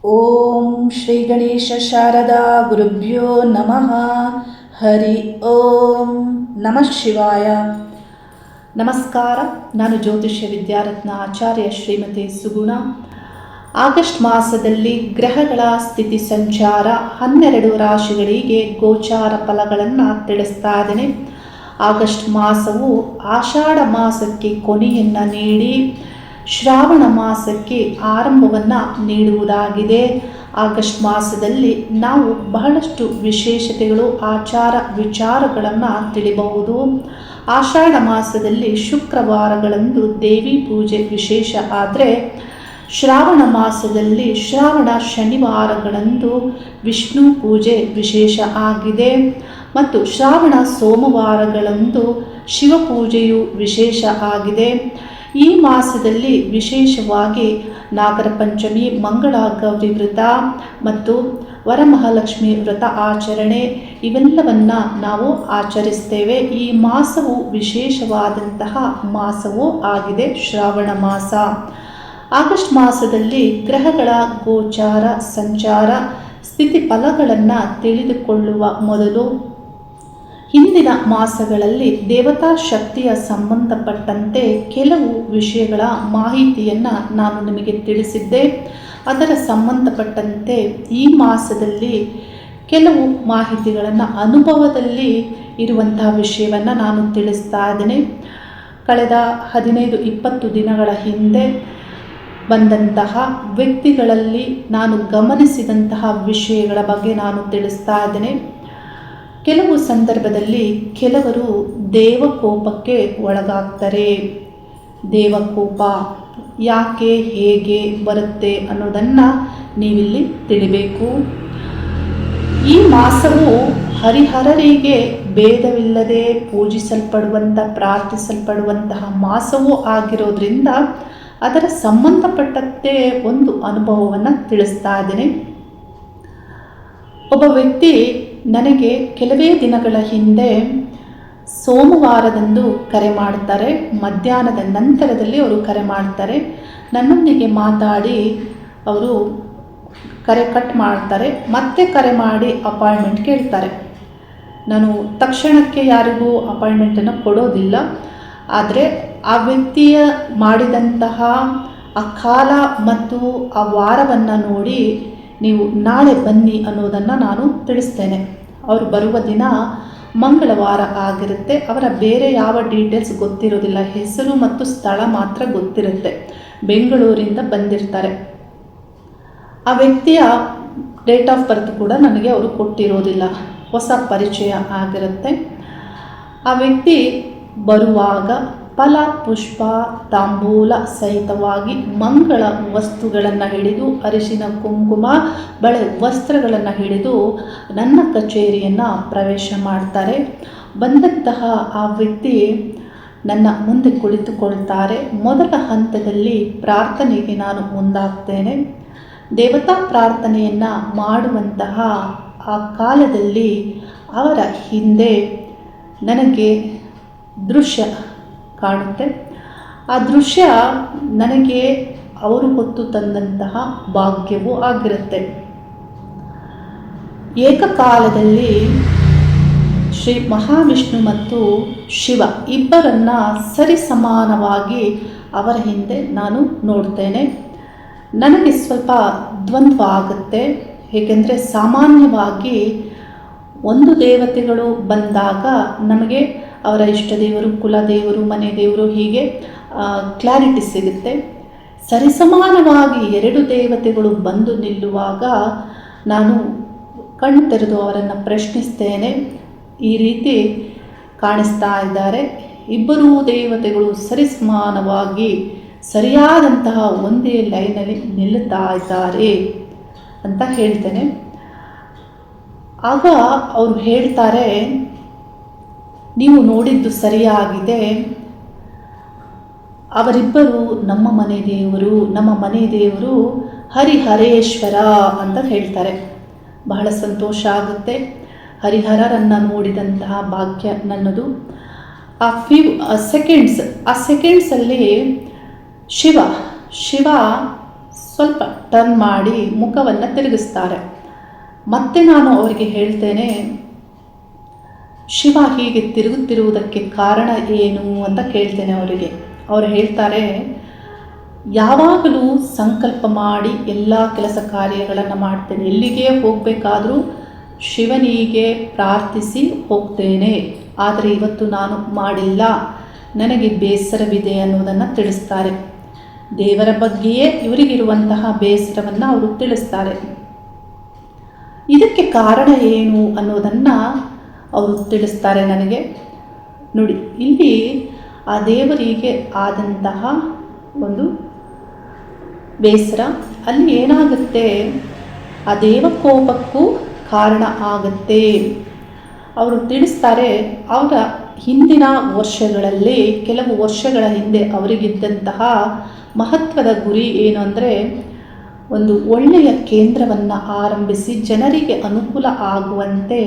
ಓಂ ಶ್ರೀ ಗಣೇಶ ಶಾರದಾ ಗುರುಭ್ಯೋ ನಮಃ. ಹರಿ ಓಂ ನಮಃ ಶಿವಾಯ. ನಮಸ್ಕಾರ. ನಾನು ಜ್ಯೋತಿಷ್ಯ ವಿದ್ಯಾರತ್ನ ಆಚಾರ್ಯ ಶ್ರೀಮತಿ ಸುಗುಣ. ಆಗಸ್ಟ್ ಮಾಸದಲ್ಲಿ ಗ್ರಹಗಳ ಸ್ಥಿತಿ ಸಂಚಾರ 12 ರಾಶಿಗಳಿಗೆ ಗೋಚಾರ ಫಲಗಳನ್ನು ತಿಳಿಸ್ತಾ ಇದ್ದೇನೆ. ಆಗಸ್ಟ್ ಮಾಸವು ಆಷಾಢ ಮಾಸಕ್ಕೆ ಕೊನೆಯನ್ನು ನೀಡಿ ಶ್ರಾವಣ ಮಾಸಕ್ಕೆ ಆರಂಭವನ್ನು ನೀಡುವುದಾಗಿದೆ. ಆಗಸ್ಟ್ ಮಾಸದಲ್ಲಿ ನಾವು ಬಹಳಷ್ಟು ವಿಶೇಷತೆಗಳು, ಆಚಾರ ವಿಚಾರಗಳನ್ನು ತಿಳಿಯಬಹುದು. ಆಷಾಢ ಮಾಸದಲ್ಲಿ ಶುಕ್ರವಾರಗಳಂದು ದೇವಿ ಪೂಜೆ ವಿಶೇಷ ಆದರೆ, ಶ್ರಾವಣ ಮಾಸದಲ್ಲಿ ಶ್ರಾವಣ ಶನಿವಾರಗಳಂದು ವಿಷ್ಣು ಪೂಜೆ ವಿಶೇಷ ಆಗಿದೆ ಮತ್ತು ಶ್ರಾವಣ ಸೋಮವಾರಗಳಂದು ಶಿವಪೂಜೆಯು ವಿಶೇಷ ಆಗಿದೆ. ಈ ಮಾಸದಲ್ಲಿ ವಿಶೇಷವಾಗಿ ನಾಗರ ಪಂಚಮಿ, ಮಂಗಳ ಗೌರಿ ವ್ರತ ಮತ್ತು ವರಮಹಾಲಕ್ಷ್ಮಿ ವ್ರತ ಆಚರಣೆ ಇವೆಲ್ಲವನ್ನು ನಾವು ಆಚರಿಸ್ತೇವೆ. ಈ ಮಾಸವು ವಿಶೇಷವಾದಂತಹ ಮಾಸವೂ ಆಗಿದೆ, ಶ್ರಾವಣ ಮಾಸ. ಆಗಸ್ಟ್ ಮಾಸದಲ್ಲಿ ಗ್ರಹಗಳ ಗೋಚಾರ ಸಂಚಾರ ಸ್ಥಿತಿ ಫಲಗಳನ್ನು ತಿಳಿದುಕೊಳ್ಳುವ ಮೊದಲು ಹಿಂದಿನ ಮಾಸಗಳಲ್ಲಿ ದೇವತಾ ಶಕ್ತಿಯ ಸಂಬಂಧಪಟ್ಟಂತೆ ಕೆಲವು ವಿಷಯಗಳ ಮಾಹಿತಿಯನ್ನು ನಾನು ನಿಮಗೆ ತಿಳಿಸಿದ್ದೆ. ಅದರ ಸಂಬಂಧಪಟ್ಟಂತೆ ಈ ಮಾಸದಲ್ಲಿ ಕೆಲವು ಮಾಹಿತಿಗಳನ್ನು, ಅನುಭವದಲ್ಲಿ ಇರುವಂತಹ ವಿಷಯವನ್ನು ನಾನು ತಿಳಿಸ್ತಾ ಇದ್ದೇನೆ. ಕಳೆದ 15-20 ದಿನಗಳ ಹಿಂದೆ ಬಂದಂತಹ ವ್ಯಕ್ತಿಗಳಲ್ಲಿ ನಾನು ಗಮನಿಸಿದಂತಹ ವಿಷಯಗಳ ಬಗ್ಗೆ ನಾನು ತಿಳಿಸ್ತಾ ಇದ್ದೇನೆ. ಕೆಲವು ಸಂದರ್ಭದಲ್ಲಿ ಕೆಲವರು ದೇವಕೋಪಕ್ಕೆ ಒಳಗಾಗ್ತಾರೆ. ದೇವಕೋಪ ಯಾಕೆ, ಹೇಗೆ ಬರುತ್ತೆ ಅನ್ನೋದನ್ನು ನೀವಿಲ್ಲಿ ತಿಳಿಬೇಕು. ಈ ಮಾಸವು ಹರಿಹರರಿಗೆ ಭೇದವಿಲ್ಲದೆ ಪೂಜಿಸಲ್ಪಡುವಂಥ, ಪ್ರಾರ್ಥಿಸಲ್ಪಡುವಂತಹ ಮಾಸವೂ ಆಗಿರೋದ್ರಿಂದ ಅದರ ಸಂಬಂಧಪಟ್ಟಂತೆ ಒಂದು ಅನುಭವವನ್ನು ತಿಳಿಸ್ತಾ ಇದ್ದೇನೆ. ಒಬ್ಬ ವ್ಯಕ್ತಿ ನನಗೆ ಕೆಲವೇ ದಿನಗಳ ಹಿಂದೆ ಸೋಮವಾರದಂದು ಕರೆ ಮಾಡ್ತಾರೆ. ಮಧ್ಯಾಹ್ನದ ನಂತರದಲ್ಲಿ ಅವರು ಕರೆ ಮಾಡ್ತಾರೆ. ನನ್ನೊಂದಿಗೆ ಮಾತಾಡಿ ಅವರು ಕರೆ ಕಟ್ ಮಾಡ್ತಾರೆ. ಮತ್ತೆ ಕರೆ ಮಾಡಿ ಅಪಾಯಿಂಟ್ಮೆಂಟ್ ಕೇಳ್ತಾರೆ. ನಾನು ತಕ್ಷಣಕ್ಕೆ ಯಾರಿಗೂ ಅಪಾಯಿಂಟ್ಮೆಂಟನ್ನು ಕೊಡೋದಿಲ್ಲ. ಆದರೆ ಆ ವ್ಯಕ್ತಿಯ ಮಾಡಿದಂತಹ ಆ ಕಾಲ ಮತ್ತು ಆ ವಾರವನ್ನು ನೋಡಿ ನೀವು ನಾಳೆ ಬನ್ನಿ ಅನ್ನೋದನ್ನು ನಾನು ತಿಳಿಸ್ತೇನೆ. ಅವರು ಬರುವ ದಿನ ಮಂಗಳವಾರ ಆಗಿರುತ್ತೆ. ಅವರ ಬೇರೆ ಯಾವ ಡೀಟೇಲ್ಸ್ ಗೊತ್ತಿರೋದಿಲ್ಲ, ಹೆಸರು ಮತ್ತು ಸ್ಥಳ ಮಾತ್ರ ಗೊತ್ತಿರುತ್ತೆ. ಬೆಂಗಳೂರಿಂದ ಬಂದಿರ್ತಾರೆ. ಆ ವ್ಯಕ್ತಿಯ ಡೇಟ್ ಆಫ್ ಬರ್ತ್ ಕೂಡ ನನಗೆ ಅವರು ಕೊಟ್ಟಿರೋದಿಲ್ಲ, ಹೊಸ ಪರಿಚಯ ಆಗಿರುತ್ತೆ. ಆ ವ್ಯಕ್ತಿ ಬರುವಾಗ ಫಲ, ಪುಷ್ಪ, ತಾಂಬೂಲ ಸಹಿತವಾಗಿ ಮಂಗಳ ವಸ್ತುಗಳನ್ನು ಹಿಡಿದು, ಅರಿಶಿನ, ಕುಂಕುಮ, ಬಳೆ, ವಸ್ತ್ರಗಳನ್ನು ಹಿಡಿದು ನನ್ನ ಕಚೇರಿಯನ್ನು ಪ್ರವೇಶ ಮಾಡ್ತಾರೆ. ಬಂದಂತಹ ಆ ವ್ಯಕ್ತಿ ನನ್ನ ಮುಂದೆ ಕುಳಿತುಕೊಳ್ತಾರೆ. ಮೊದಲ ಹಂತದಲ್ಲಿ ಪ್ರಾರ್ಥನೆಗೆ ನಾನು ಮುಂದಾಗ್ತೇನೆ. ದೇವತಾ ಪ್ರಾರ್ಥನೆಯನ್ನು ಮಾಡುವಂತಹ ಆ ಕಾಲದಲ್ಲಿ ಅವರ ಹಿಂದೆ ನನಗೆ ದೃಶ್ಯ ಕಾಣುತ್ತೆ. ಆ ದೃಶ್ಯ ನನಗೆ ಅವರು ಹೊತ್ತು ತಂದಂತಹ ಭಾಗ್ಯವೂ ಆಗಿರುತ್ತೆ. ಏಕಕಾಲದಲ್ಲಿ ಶ್ರೀ ಮಹಾವಿಷ್ಣು ಮತ್ತು ಶಿವ ಇಬ್ಬರನ್ನ ಸರಿಸಮಾನವಾಗಿ ಅವರ ಹಿಂದೆ ನಾನು ನೋಡ್ತೇನೆ. ನನಗೆ ಸ್ವಲ್ಪ ದ್ವಂದ್ವ ಆಗುತ್ತೆ. ಏಕೆಂದರೆ ಸಾಮಾನ್ಯವಾಗಿ ಒಂದು ದೇವತೆಗಳು ಬಂದಾಗ ನಮಗೆ ಅವರ ಇಷ್ಟ ದೇವರು, ಕುಲದೇವರು, ಮನೆ ದೇವರು, ಹೀಗೆ ಕ್ಲಾರಿಟಿ ಸಿಗುತ್ತೆ. ಸರಿಸಮಾನವಾಗಿ 2 ದೇವತೆಗಳು ಬಂದು ನಿಲ್ಲುವಾಗ ನಾನು ಕಣ್ಣು ತೆರೆದು ಅವರನ್ನು ಪ್ರಶ್ನಿಸ್ತೇನೆ. ಈ ರೀತಿ ಕಾಣಿಸ್ತಾ ಇದ್ದಾರೆ, ಇಬ್ಬರೂ ದೇವತೆಗಳು ಸರಿಸಮಾನವಾಗಿ ಸರಿಯಾದಂತಹ ಒಂದೇ ಲೈನಲ್ಲಿ ನಿಲ್ಲುತ್ತಾ ಇದ್ದಾರೆ ಅಂತ ಹೇಳ್ತೇನೆ. ಆಗ ಅವರು ಹೇಳ್ತಾರೆ, ನೀವು ನೋಡಿದ್ದು ಸರಿಯಾಗಿದೆ. ಅವರಿಬ್ಬರು ನಮ್ಮ ಮನೆ ದೇವರು ಹರಿಹರೇಶ್ವರ ಅಂತ ಹೇಳ್ತಾರೆ. ಬಹಳ ಸಂತೋಷ ಆಗುತ್ತೆ. ಹರಿಹರರನ್ನು ನೋಡಿದಂತಹ ಭಾಗ್ಯ ನನ್ನದು. ಆ ಸೆಕೆಂಡ್ಸಲ್ಲಿ ಶಿವ ಸ್ವಲ್ಪ ಟರ್ನ್ ಮಾಡಿ ಮುಖವನ್ನು ತಿರುಗಿಸ್ತಾರೆ. ಮತ್ತೆ ನಾನು ಅವರಿಗೆ ಹೇಳ್ತೇನೆ, ಶಿವ ಹೀಗೆ ತಿರುಗುತ್ತಿರುವುದಕ್ಕೆ ಕಾರಣ ಏನು ಅಂತ ಕೇಳ್ತೇನೆ ಅವರಿಗೆ. ಅವರು ಹೇಳ್ತಾರೆ, ಯಾವಾಗಲೂ ಸಂಕಲ್ಪ ಮಾಡಿ ಎಲ್ಲ ಕೆಲಸ ಕಾರ್ಯಗಳನ್ನು ಮಾಡ್ತೇನೆ, ಎಲ್ಲಿಗೆ ಹೋಗಬೇಕಾದ್ರೂ ಶಿವನಿಗೆ ಪ್ರಾರ್ಥಿಸಿ ಹೋಗ್ತೇನೆ, ಆದರೆ ಇವತ್ತು ನಾನು ಮಾಡಿಲ್ಲ, ನನಗೆ ಬೇಸರವಿದೆ ಅನ್ನೋದನ್ನು ತಿಳಿಸ್ತಾರೆ. ದೇವರ ಬಗ್ಗೆಯೇ ಇವರಿಗಿರುವಂತಹ ಬೇಸರವನ್ನು ಅವರು ತಿಳಿಸ್ತಾರೆ. ಇದಕ್ಕೆ ಕಾರಣ ಏನು ಅನ್ನೋದನ್ನು ಅವರು ತಿಳಿಸ್ತಾರೆ ನನಗೆ. ನೋಡಿ, ಇಲ್ಲಿ ಆ ದೇವರಿಗೆ ಆದಂತಹ ಒಂದು ಬೇಸರ, ಅಲ್ಲಿ ಏನಾಗುತ್ತೆ, ಆ ದೇವಕೋಪಕ್ಕೂ ಕಾರಣ ಆಗುತ್ತೆ. ಅವರು ತಿಳಿಸ್ತಾರೆ, ಅವರ ಹಿಂದಿನ ವರ್ಷಗಳಲ್ಲಿ, ಕೆಲವು ವರ್ಷಗಳ ಹಿಂದೆ ಅವರಿಗಿದ್ದಂತಹ ಮಹತ್ವದ ಗುರಿ ಏನು ಅಂದರೆ, ಒಂದು ಒಳ್ಳೆಯ ಕೇಂದ್ರವನ್ನು ಆರಂಭಿಸಿ ಜನರಿಗೆ ಅನುಕೂಲ ಆಗುವಂತೆ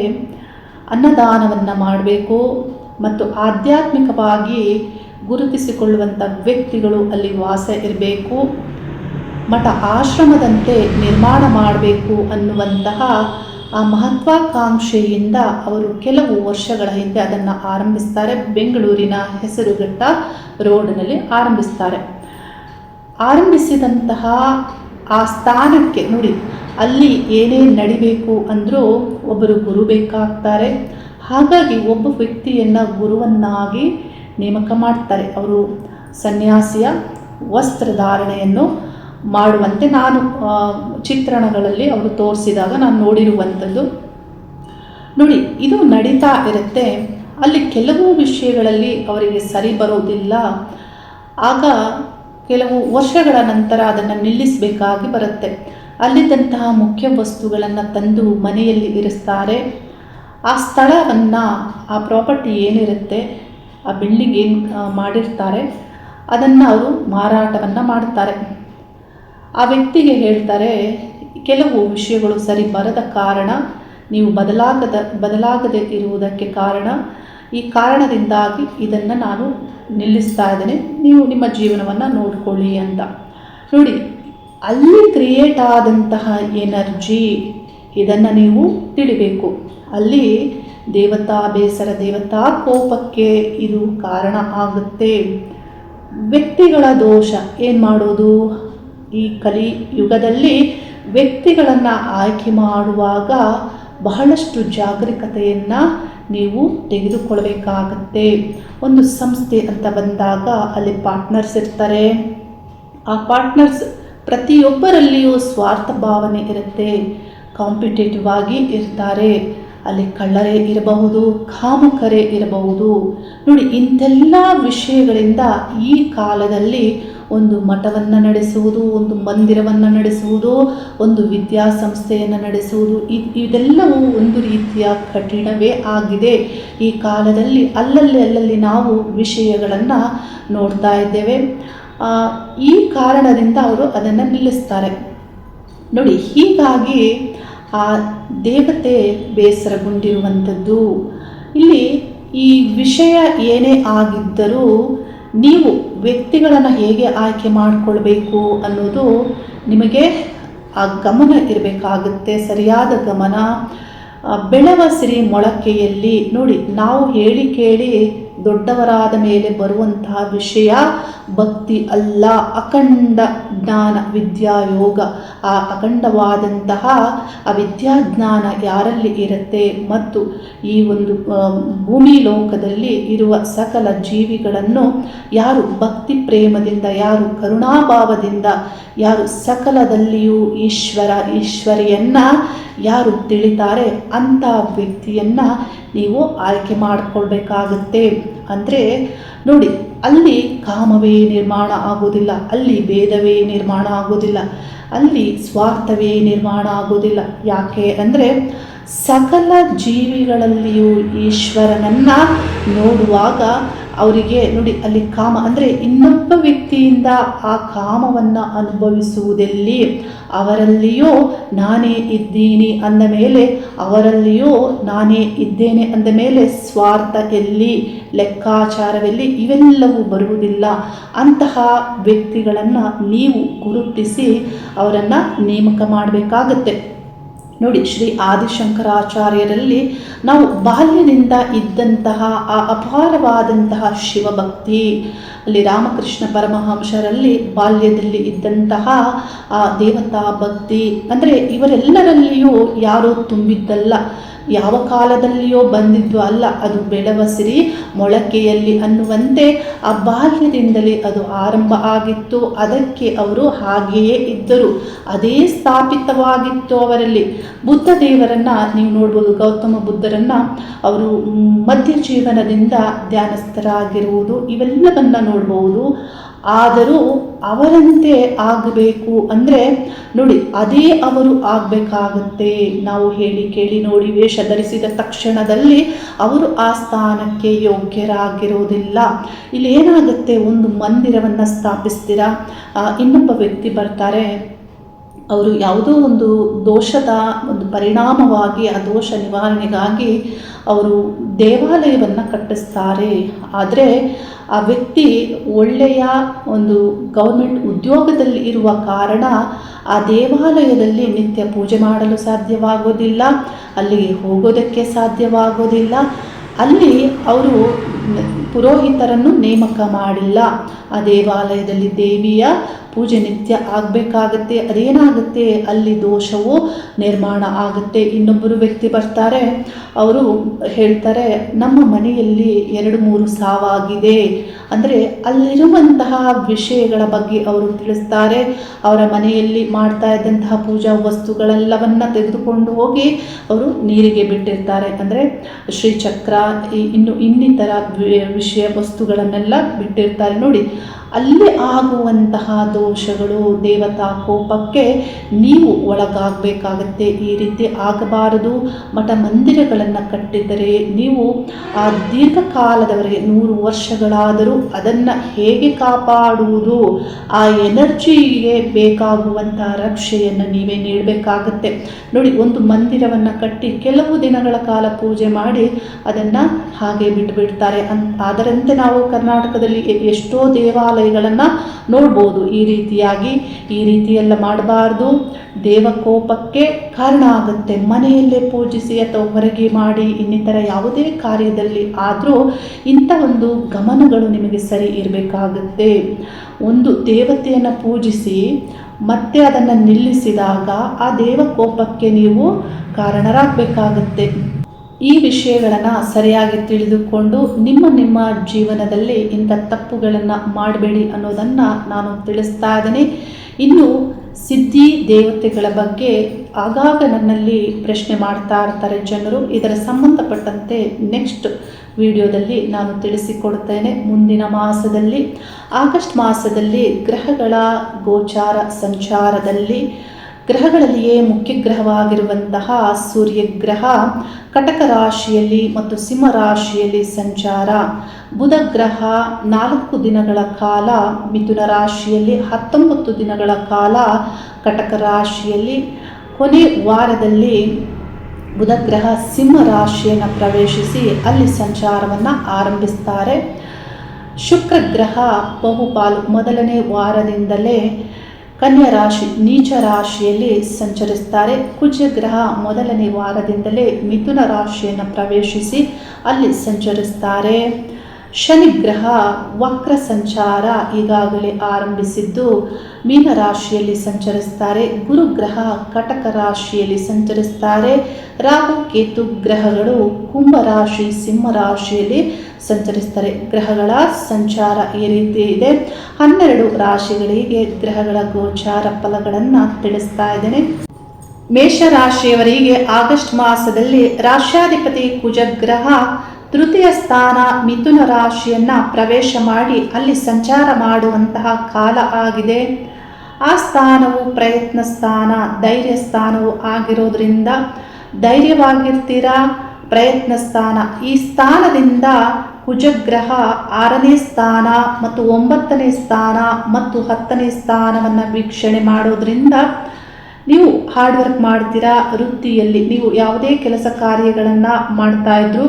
ಅನ್ನದಾನವನ್ನು ಮಾಡಬೇಕು ಮತ್ತು ಆಧ್ಯಾತ್ಮಿಕವಾಗಿ ಗುರುತಿಸಿಕೊಳ್ಳುವಂಥ ವ್ಯಕ್ತಿಗಳು ಅಲ್ಲಿ ವಾಸ ಇರಬೇಕು, ಮಠ ಆಶ್ರಮದಂತೆ ನಿರ್ಮಾಣ ಮಾಡಬೇಕು ಅನ್ನುವಂತಹ ಆ ಮಹತ್ವಾಕಾಂಕ್ಷೆಯಿಂದ ಅವರು ಕೆಲವು ವರ್ಷಗಳ ಹಿಂದೆ ಅದನ್ನು ಆರಂಭಿಸ್ತಾರೆ. ಬೆಂಗಳೂರಿನ ಹೆಸರುಘಟ್ಟ ರೋಡ್ನಲ್ಲಿ ಆರಂಭಿಸ್ತಾರೆ. ಆರಂಭಿಸಿದಂತಹ ಆ ಸ್ಥಾನಕ್ಕೆ ನೋಡಿ, ಅಲ್ಲಿ ಏನೇ ನಡಿಬೇಕು ಅಂದರೂ ಒಬ್ಬರು ಗುರು ಬೇಕಾಗ್ತಾರೆ. ಹಾಗಾಗಿ ಒಬ್ಬ ವ್ಯಕ್ತಿಯನ್ನು ಗುರುವನ್ನಾಗಿ ನೇಮಕ ಮಾಡ್ತಾರೆ. ಅವರು ಸನ್ಯಾಸಿಯ ವಸ್ತ್ರಧಾರಣೆಯನ್ನು ಮಾಡುವಂತೆ ನಾನು ಚಿತ್ರಣಗಳಲ್ಲಿ ಅವರು ತೋರಿಸಿದಾಗ ನಾನು ನೋಡಿರುವಂಥದ್ದು. ನೋಡಿ, ಇದು ನಡೀತಾ ಇರುತ್ತೆ. ಅಲ್ಲಿ ಕೆಲವು ವಿಷಯಗಳಲ್ಲಿ ಅವರಿಗೆ ಸರಿ ಬರೋದಿಲ್ಲ. ಆಗ ಕೆಲವು ವರ್ಷಗಳ ನಂತರ ಅದನ್ನು ನಿಲ್ಲಿಸಬೇಕಾಗಿ ಬರುತ್ತೆ. ಅಲ್ಲಿದ್ದಂತಹ ಮುಖ್ಯ ವಸ್ತುಗಳನ್ನು ತಂದು ಮನೆಯಲ್ಲಿ ಇರಿಸ್ತಾರೆ. ಆ ಸ್ಥಳವನ್ನು, ಆ ಪ್ರಾಪರ್ಟಿ ಏನಿರುತ್ತೆ, ಆ ಬಿಲ್ಡಿಂಗ್ ಏನು ಮಾಡಿರ್ತಾರೆ, ಅದನ್ನು ಅವರು ಮಾರಾಟವನ್ನು ಮಾಡ್ತಾರೆ. ಆ ವ್ಯಕ್ತಿಗೆ ಹೇಳ್ತಾರೆ, ಕೆಲವು ವಿಷಯಗಳು ಸರಿ ಬರದ ಕಾರಣ, ನೀವು ಬದಲಾಗದೆ ಇರುವುದಕ್ಕೆ ಕಾರಣ, ಈ ಕಾರಣದಿಂದಾಗಿ ಇದನ್ನು ನಾನು ನಿಲ್ಲಿಸ್ತಾ ಇದ್ದೇನೆ, ನೀವು ನಿಮ್ಮ ಜೀವನವನ್ನು ನೋಡಿಕೊಳ್ಳಿ ಅಂತ. ನೋಡಿ, ಅಲ್ಲಿ ಕ್ರಿಯೇಟ್ ಆದಂತಹ ಎನರ್ಜಿ, ಇದನ್ನು ನೀವು ತಿಳಿಬೇಕು. ಅಲ್ಲಿ ದೇವತಾ ಬೇಸರ, ದೇವತಾ ಕೋಪಕ್ಕೆ ಇದು ಕಾರಣ ಆಗುತ್ತೆ. ವ್ಯಕ್ತಿಗಳ ದೋಷ ಏನು ಮಾಡೋದು? ಈ ಕಲಿಯುಗದಲ್ಲಿ ವ್ಯಕ್ತಿಗಳನ್ನು ಆಯ್ಕೆ ಮಾಡುವಾಗ ಬಹಳಷ್ಟು ಜಾಗರೂಕತೆಯನ್ನು ನೀವು ತೆಗೆದುಕೊಳ್ಬೇಕಾಗತ್ತೆ. ಒಂದು ಸಂಸ್ಥೆ ಅಂತ ಬಂದಾಗ ಅಲ್ಲಿ ಪಾರ್ಟ್ನರ್ಸ್ ಇರ್ತಾರೆ. ಆ ಪಾರ್ಟ್ನರ್ಸ್ ಪ್ರತಿಯೊಬ್ಬರಲ್ಲಿಯೂ ಸ್ವಾರ್ಥ ಭಾವನೆ ಇರುತ್ತೆ, ಕಾಂಪಿಟೇಟಿವ್ ಆಗಿ ಇರ್ತಾರೆ. ಅಲ್ಲಿ ಕಳ್ಳರೇ ಇರಬಹುದು, ಕಾಮಕರೇ ಇರಬಹುದು. ನೋಡಿ, ಇಂಥೆಲ್ಲ ವಿಷಯಗಳಿಂದ ಈ ಕಾಲದಲ್ಲಿ ಒಂದು ಮಠವನ್ನು ನಡೆಸುವುದು, ಒಂದು ಮಂದಿರವನ್ನು ನಡೆಸುವುದು, ಒಂದು ವಿದ್ಯಾಸಂಸ್ಥೆಯನ್ನು ನಡೆಸುವುದು, ಇದೆಲ್ಲವೂ ಒಂದು ರೀತಿಯ ಕಠಿಣವೇ ಆಗಿದೆ. ಈ ಕಾಲದಲ್ಲಿ ಅಲ್ಲಲ್ಲಿ ನಾವು ವಿಷಯಗಳನ್ನು ನೋಡ್ತಾ ಇದ್ದೇವೆ. ಈ ಕಾರಣದಿಂದ ಅವರು ಅದನ್ನು ನಿಲ್ಲಿಸ್ತಾರೆ. ನೋಡಿ, ಹೀಗಾಗಿ ಆ ದೇವತೆ ಬೇಸರಗೊಂಡಿರುವಂಥದ್ದು. ಇಲ್ಲಿ ಈ ವಿಷಯ ಏನೇ ಆಗಿದ್ದರೂ ನೀವು ವ್ಯಕ್ತಿಗಳನ್ನು ಹೇಗೆ ಆಯ್ಕೆ ಮಾಡಿಕೊಳ್ಬೇಕು ಅನ್ನೋದು ನಿಮಗೆ ಆ ಗಮನ ಇರಬೇಕಾಗುತ್ತೆ, ಸರಿಯಾದ ಗಮನ. ಬೆಳೆವ ಸಿರಿ ಮೊಳಕೆಯಲ್ಲಿ ನೋಡಿ, ನಾವು ಹೇಳಿ ಕೇಳಿ ದೊಡ್ಡವರಾದ ಮೇಲೆ ಬರುವಂತಹ ವಿಷಯ ಭಕ್ತಿ ಅಲ್ಲ, ಅಖಂಡ ಜ್ಞಾನ ವಿದ್ಯಾಯೋಗ. ಆ ಅಖಂಡವಾದಂತಹ ಆ ವಿದ್ಯಾಜ್ಞಾನ ಯಾರಲ್ಲಿ ಇರುತ್ತೆ ಮತ್ತು ಈ ಒಂದು ಭೂಮಿ ಲೋಕದಲ್ಲಿ ಇರುವ ಸಕಲ ಜೀವಿಗಳನ್ನು ಯಾರು ಭಕ್ತಿ ಪ್ರೇಮದಿಂದ, ಯಾರು ಕರುಣಾಭಾವದಿಂದ, ಯಾರು ಸಕಲದಲ್ಲಿಯೂ ಈಶ್ವರಿಯನ್ನು ಯಾರು ತಿಳಿತಾರೆ ಅಂಥ ವ್ಯಕ್ತಿಯನ್ನು ನೀವು ಆಯ್ಕೆ ಮಾಡಿಕೊಳ್ಬೇಕಾಗುತ್ತೆ. ಅಂದರೆ ನೋಡಿ, ಅಲ್ಲಿ ಕಾಮವೇ ನಿರ್ಮಾಣ ಆಗೋದಿಲ್ಲ, ಅಲ್ಲಿ ಭೇದವೇ ನಿರ್ಮಾಣ ಆಗೋದಿಲ್ಲ, ಅಲ್ಲಿ ಸ್ವಾರ್ಥವೇ ನಿರ್ಮಾಣ ಆಗೋದಿಲ್ಲ. ಯಾಕೆ ಅಂದರೆ ಸಕಲ ಜೀವಿಗಳಲ್ಲಿಯೂ ಈಶ್ವರನನ್ನು ನೋಡುವಾಗ ಅವರಿಗೆ ನೋಡಿ, ಅಲ್ಲಿ ಕಾಮ ಅಂದರೆ ಇನ್ನೊಬ್ಬ ವ್ಯಕ್ತಿಯಿಂದ ಆ ಕಾಮವನ್ನು ಅನುಭವಿಸುವುದೆಲ್ಲಿ, ಅವರಲ್ಲಿಯೂ ನಾನೇ ಇದ್ದೀನಿ ಅಂದ ಮೇಲೆ, ಅವರಲ್ಲಿಯೂ ನಾನೇ ಇದ್ದೇನೆ ಅಂದ ಮೇಲೆ ಸ್ವಾರ್ಥ ಎಲ್ಲಿ, ಲೆಕ್ಕಾಚಾರವೆಲ್ಲಿ, ಇವೆಲ್ಲವೂ ಬರುವುದಿಲ್ಲ. ಅಂತಹ ವ್ಯಕ್ತಿಗಳನ್ನು ನೀವು ಗುರುತಿಸಿ ಅವರನ್ನು ನೇಮಕ ಮಾಡಬೇಕಾಗತ್ತೆ. ನೋಡಿ, ಶ್ರೀ ಆದಿಶಂಕರಾಚಾರ್ಯರಲ್ಲಿ ನಾವು ಬಾಲ್ಯದಿಂದ ಇದ್ದಂತಹ ಆ ಅಪಾರವಾದಂತಹ ಶಿವಭಕ್ತಿ, ಅಲ್ಲಿ ರಾಮಕೃಷ್ಣ ಪರಮಹಂಸರಲ್ಲಿ ಬಾಲ್ಯದಲ್ಲಿ ಇದ್ದಂತಹ ಆ ದೇವತಾ ಭಕ್ತಿ, ಅಂದರೆ ಇವರೆಲ್ಲರಲ್ಲಿಯೂ ಯಾರೂ ತುಂಬಿದ್ದಲ್ಲ, ಯಾವ ಕಾಲದಲ್ಲಿಯೋ ಬಂದಿದ್ದು ಅಲ್ಲ, ಅದು ಬೆಳವ ಸಿರಿ ಮೊಳಕೆಯಲ್ಲಿ ಅನ್ನುವಂತೆ ಆ ಬಾಲ್ಯದಿಂದಲೇ ಅದು ಆರಂಭ ಆಗಿತ್ತು. ಅದಕ್ಕೆ ಅವರು ಹಾಗೆಯೇ ಇದ್ದರು, ಅದೇ ಸ್ಥಾಪಿತವಾಗಿತ್ತು ಅವರಲ್ಲಿ. ಬುದ್ಧ ದೇವರನ್ನು ನೀವು ನೋಡ್ಬೋದು, ಗೌತಮ ಬುದ್ಧರನ್ನು ಅವರು ಮಧ್ಯ ಜೀವನದಿಂದ ಧ್ಯಾನಸ್ಥರಾಗಿರುವುದು ಇವೆಲ್ಲವನ್ನು ನೋಡ್ಬೋದು. ಆದರೂ ಅವರಂತೆ ಆಗಬೇಕು ಅಂದರೆ ನೋಡಿ, ಅದೇ ಅವರು ಆಗಬೇಕಾಗುತ್ತೆ. ನಾವು ಹೇಳಿ ಕೇಳಿ ನೋಡಿ ವೇಷ ಧರಿಸಿದ ತಕ್ಷಣದಲ್ಲಿ ಅವರು ಆ ಸ್ಥಾನಕ್ಕೆ ಯೋಗ್ಯರಾಗಿರೋದಿಲ್ಲ. ಇಲ್ಲಿ ಏನಾಗುತ್ತೆ, ಒಂದು ಮಂದಿರವನ್ನು ಸ್ಥಾಪಿಸ್ತೀರಾ, ಇನ್ನೊಬ್ಬ ವ್ಯಕ್ತಿ ಬರ್ತಾರೆ, ಅವರು ಯಾವುದೋ ಒಂದು ದೋಷದ ಒಂದು ಪರಿಣಾಮವಾಗಿ ಆ ದೋಷ ನಿವಾರಣೆಗಾಗಿ ಅವರು ದೇವಾಲಯವನ್ನು ಕಟ್ಟಿಸ್ತಾರೆ. ಆದರೆ ಆ ವ್ಯಕ್ತಿ ಒಳ್ಳೆಯ ಒಂದು ಗೌರ್ಮೆಂಟ್ ಉದ್ಯೋಗದಲ್ಲಿ ಇರುವ ಕಾರಣ ಆ ದೇವಾಲಯದಲ್ಲಿ ನಿತ್ಯ ಪೂಜೆ ಮಾಡಲು ಸಾಧ್ಯವಾಗೋದಿಲ್ಲ, ಅಲ್ಲಿಗೆ ಹೋಗೋದಕ್ಕೆ ಸಾಧ್ಯವಾಗೋದಿಲ್ಲ. ಅಲ್ಲಿ ಅವರು ಪುರೋಹಿತರನ್ನು ನೇಮಕ ಮಾಡಿಲ್ಲ. ಆ ದೇವಾಲಯದಲ್ಲಿ ದೇವಿಯ ಪೂಜೆ ನಿತ್ಯ ಆಗಬೇಕಾಗತ್ತೆ. ಅದೇನಾಗುತ್ತೆ, ಅಲ್ಲಿ ದೋಷವು ನಿರ್ಮಾಣ ಆಗುತ್ತೆ. ಇನ್ನೊಬ್ಬರು ವ್ಯಕ್ತಿ ಬರ್ತಾರೆ, ಅವರು ಹೇಳ್ತಾರೆ, ನಮ್ಮ ಮನೆಯಲ್ಲಿ 2-3 ಸಾವಾಗಿದೆ. ಅಂದರೆ ಅಲ್ಲಿರುವಂತಹ ವಿಷಯಗಳ ಬಗ್ಗೆ ಅವರು ತಿಳಿಸ್ತಾರೆ. ಅವರ ಮನೆಯಲ್ಲಿ ಮಾಡ್ತಾ ಇದ್ದಂತಹ ಪೂಜಾ ವಸ್ತುಗಳೆಲ್ಲವನ್ನು ತೆಗೆದುಕೊಂಡು ಹೋಗಿ ಅವರು ನೀರಿಗೆ ಬಿಟ್ಟಿರ್ತಾರೆ. ಅಂದರೆ ಶ್ರೀಚಕ್ರ, ಇನ್ನಿತರ ವಿಷಯ ವಸ್ತುಗಳನ್ನೆಲ್ಲ ಬಿಟ್ಟಿರ್ತಾರೆ. ನೋಡಿ, ಅಲ್ಲಿ ಆಗುವಂತಹ ದೋಷಗಳು, ದೇವತಾ ಕೋಪಕ್ಕೆ ನೀವು ಒಳಗಾಗಬೇಕಾಗತ್ತೆ. ಈ ರೀತಿ ಆಗಬಾರದು. ಮಠ ಮಂದಿರಗಳನ್ನು ಕಟ್ಟಿದರೆ ನೀವು ಆ ದೀರ್ಘಕಾಲದವರೆಗೆ 100 ವರ್ಷಗಳಾದರೂ ಅದನ್ನು ಹೇಗೆ ಕಾಪಾಡುವುದು, ಆ ಎನರ್ಜಿಗೆ ಬೇಕಾಗುವಂತಹ ರಕ್ಷೆಯನ್ನು ನೀವೇ ನೀಡಬೇಕಾಗತ್ತೆ. ನೋಡಿ, ಒಂದು ಮಂದಿರವನ್ನು ಕಟ್ಟಿ ಕೆಲವು ದಿನಗಳ ಕಾಲ ಪೂಜೆ ಮಾಡಿ ಅದನ್ನು ಹಾಗೆ ಬಿಟ್ಟುಬಿಡ್ತಾರೆ. ಅದರಂತೆ ನಾವು ಕರ್ನಾಟಕದಲ್ಲಿ ಎಷ್ಟೋ ದೇವಾಲಯಗಳನ್ನು ನೋಡ್ಬೋದು. ಈ ರೀತಿಯೆಲ್ಲ ಮಾಡಬಾರ್ದು. ದೇವಕೋಪಕ್ಕೆ ಕಾರಣ ಆಗುತ್ತೆ. ಮನೆಯಲ್ಲೇ ಪೂಜಿಸಿ ಅಥವಾ ಹೊರಗೆ ಮಾಡಿ ಇನ್ನಿತರ ಯಾವುದೇ ಕಾರ್ಯದಲ್ಲಿ ಆದರೂ ಇಂಥ ಒಂದು ಗಮನಗಳು ನಿಮಗೆ ಸರಿ ಇರಬೇಕಾಗುತ್ತೆ. ಒಂದು ದೇವತೆಯನ್ನು ಪೂಜಿಸಿ ಮತ್ತೆ ಅದನ್ನು ನಿಲ್ಲಿಸಿದಾಗ ಆ ದೇವಕೋಪಕ್ಕೆ ನೀವು ಕಾರಣರಾಗಬೇಕಾಗತ್ತೆ. ಈ ವಿಷಯಗಳನ್ನು ಸರಿಯಾಗಿ ತಿಳಿದುಕೊಂಡು ನಿಮ್ಮ ಜೀವನದಲ್ಲಿ ಇಂಥ ತಪ್ಪುಗಳನ್ನು ಮಾಡಬೇಡಿ ಅನ್ನೋದನ್ನು ನಾನು ತಿಳಿಸ್ತಾ ಇದ್ದೇನೆ. ಇನ್ನು ಸಿದ್ಧಿ ದೇವತೆಗಳ ಬಗ್ಗೆ ಆಗಾಗ ನನ್ನಲ್ಲಿ ಪ್ರಶ್ನೆ ಮಾಡ್ತಾ ಇರ್ತಾರೆ ಜನರು. ಇದರ ಸಂಬಂಧಪಟ್ಟಂತೆ ನೆಕ್ಸ್ಟ್ ವಿಡಿಯೋದಲ್ಲಿ ನಾನು ತಿಳಿಸಿಕೊಡ್ತೇನೆ. ಮುಂದಿನ ಮಾಸದಲ್ಲಿ, ಆಗಸ್ಟ್ ಮಾಸದಲ್ಲಿ ಗ್ರಹಗಳ ಗೋಚಾರ ಸಂಚಾರದಲ್ಲಿ ಗ್ರಹಗಳಲ್ಲಿಯೇ ಮುಖ್ಯ ಗ್ರಹವಾಗಿರುವಂತಹ ಸೂರ್ಯಗ್ರಹ ಕಟಕ ರಾಶಿಯಲ್ಲಿ ಮತ್ತು ಸಿಂಹ ರಾಶಿಯಲ್ಲಿ ಸಂಚಾರ, ಬುಧ ಗ್ರಹ 4 ದಿನಗಳ ಕಾಲ ಮಿಥುನ ರಾಶಿಯಲ್ಲಿ, 19 ದಿನಗಳ ಕಾಲ ಕಟಕ ರಾಶಿಯಲ್ಲಿ, ಕೊನೆ ವಾರದಲ್ಲಿ ಬುಧ ಗ್ರಹ ಸಿಂಹ ರಾಶಿಯನ್ನು ಪ್ರವೇಶಿಸಿ ಅಲ್ಲಿ ಸಂಚಾರವನ್ನು ಆರಂಭಿಸ್ತಾರೆ. ಶುಕ್ರ ಗ್ರಹ ಬಹುಪಾಲು ಮೊದಲನೇ ವಾರದಿಂದಲೇ ಕನ್ಯಾ ರಾಶಿ ನೀಚ ರಾಶಿಯಲ್ಲಿ ಸಂಚರಿಸ್ತಾರೆ. ಕುಜ ಗ್ರಹ ಮೊದಲನೇ ವಾರದಿಂದಲೇ ಮಿಥುನ ರಾಶಿಯನ್ನು ಪ್ರವೇಶಿಸಿ ಅಲ್ಲಿ ಸಂಚರಿಸ್ತಾರೆ. ಶನಿ ಗ್ರಹ ವಕ್ರ ಸಂಚಾರ ಈಗಾಗಲೇ ಆರಂಭಿಸಿದ್ದು ಮೀನ ರಾಶಿಯಲ್ಲಿ ಸಂಚರಿಸ್ತಾರೆ. ಗುರುಗ್ರಹ ಕಟಕ ರಾಶಿಯಲ್ಲಿ ಸಂಚರಿಸ್ತಾರೆ. ರಾಹು ಕೇತು ಗ್ರಹಗಳು ಕುಂಭ ರಾಶಿ ಸಿಂಹ ರಾಶಿಯಲ್ಲಿ ಸಂಚರಿಸ್ತಾರೆ. ಗ್ರಹಗಳ ಸಂಚಾರ ಈ ರೀತಿ ಇದೆ. 12 ರಾಶಿಗಳಿಗೆ ಗ್ರಹಗಳ ಗೋಚಾರ ಫಲಗಳನ್ನು ತಿಳಿಸ್ತಾ ಇದ್ದೇನೆ. ಮೇಷರಾಶಿಯವರಿಗೆ ಆಗಸ್ಟ್ ಮಾಸದಲ್ಲಿ ರಾಶ್ಯಾಧಿಪತಿ ಕುಜಗ್ರಹ ತೃತೀಯ ಸ್ಥಾನ ಮಿಥುನ ರಾಶಿಯನ್ನು ಪ್ರವೇಶ ಮಾಡಿ ಅಲ್ಲಿ ಸಂಚಾರ ಮಾಡುವಂತಹ ಕಾಲ ಆಗಿದೆ. ಆ ಸ್ಥಾನವು ಪ್ರಯತ್ನ ಸ್ಥಾನ, ಧೈರ್ಯ ಸ್ಥಾನವು ಆಗಿರೋದ್ರಿಂದ ಧೈರ್ಯವಾಗಿರ್ತೀರಾ. ಪ್ರಯತ್ನ ಸ್ಥಾನ, ಈ ಸ್ಥಾನದಿಂದ ಕುಜಗ್ರಹ 6ನೇ ಸ್ಥಾನ ಮತ್ತು 9ನೇ ಸ್ಥಾನ ಮತ್ತು 10ನೇ ಸ್ಥಾನವನ್ನು ವೀಕ್ಷಣೆ ಮಾಡೋದ್ರಿಂದ ನೀವು ಹಾರ್ಡ್ ವರ್ಕ್ ಮಾಡ್ತೀರಾ. ವೃತ್ತಿಯಲ್ಲಿ ನೀವು ಯಾವುದೇ ಕೆಲಸ ಕಾರ್ಯಗಳನ್ನು ಮಾಡ್ತಾ ಇದ್ರು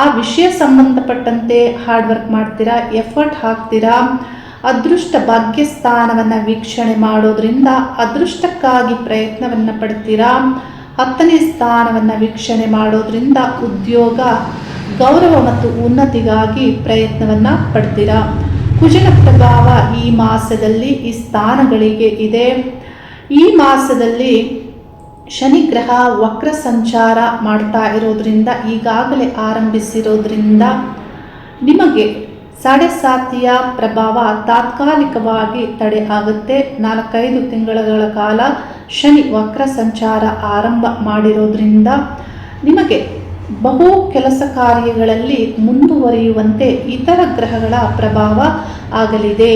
ಆ ವಿಷಯ ಸಂಬಂಧಪಟ್ಟಂತೆ ಹಾರ್ಡ್ ವರ್ಕ್ ಮಾಡ್ತೀರಾ, ಎಫರ್ಟ್ ಹಾಕ್ತೀರಾ. ಅದೃಷ್ಟ ಭಾಗ್ಯಸ್ಥಾನವನ್ನು ವೀಕ್ಷಣೆ ಮಾಡೋದ್ರಿಂದ ಅದೃಷ್ಟಕ್ಕಾಗಿ ಪ್ರಯತ್ನವನ್ನು ಪಡ್ತೀರಾ. 10ನೇ ಸ್ಥಾನವನ್ನು ವೀಕ್ಷಣೆ ಮಾಡೋದ್ರಿಂದ ಉದ್ಯೋಗ, ಗೌರವ ಮತ್ತು ಉನ್ನತಿಗಾಗಿ ಪ್ರಯತ್ನವನ್ನು ಪಡ್ತೀರಾ. ಕುಜನ ಪ್ರಭಾವ ಈ ಮಾಸದಲ್ಲಿ ಈ ಸ್ಥಾನಗಳಿಗೆ ಇದೆ. ಈ ಮಾಸದಲ್ಲಿ ಶನಿ ಗ್ರಹ ವಕ್ರ ಸಂಚಾರ ಮಾಡ್ತಾ ಇರೋದ್ರಿಂದ, ಈಗಾಗಲೇ ಆರಂಭಿಸಿರೋದ್ರಿಂದ ನಿಮಗೆ 7.5 ಪ್ರಭಾವ ತಾತ್ಕಾಲಿಕವಾಗಿ ತಡೆ ಆಗುತ್ತೆ. 4-5 ತಿಂಗಳ ಕಾಲ ಶನಿ ವಕ್ರ ಸಂಚಾರ ಆರಂಭ ಮಾಡಿರೋದ್ರಿಂದ ನಿಮಗೆ ಬಹು ಕೆಲಸ ಕಾರ್ಯಗಳಲ್ಲಿ ಮುಂದುವರಿಯುವಂತೆ ಇತರ ಗ್ರಹಗಳ ಪ್ರಭಾವ ಆಗಲಿದೆ.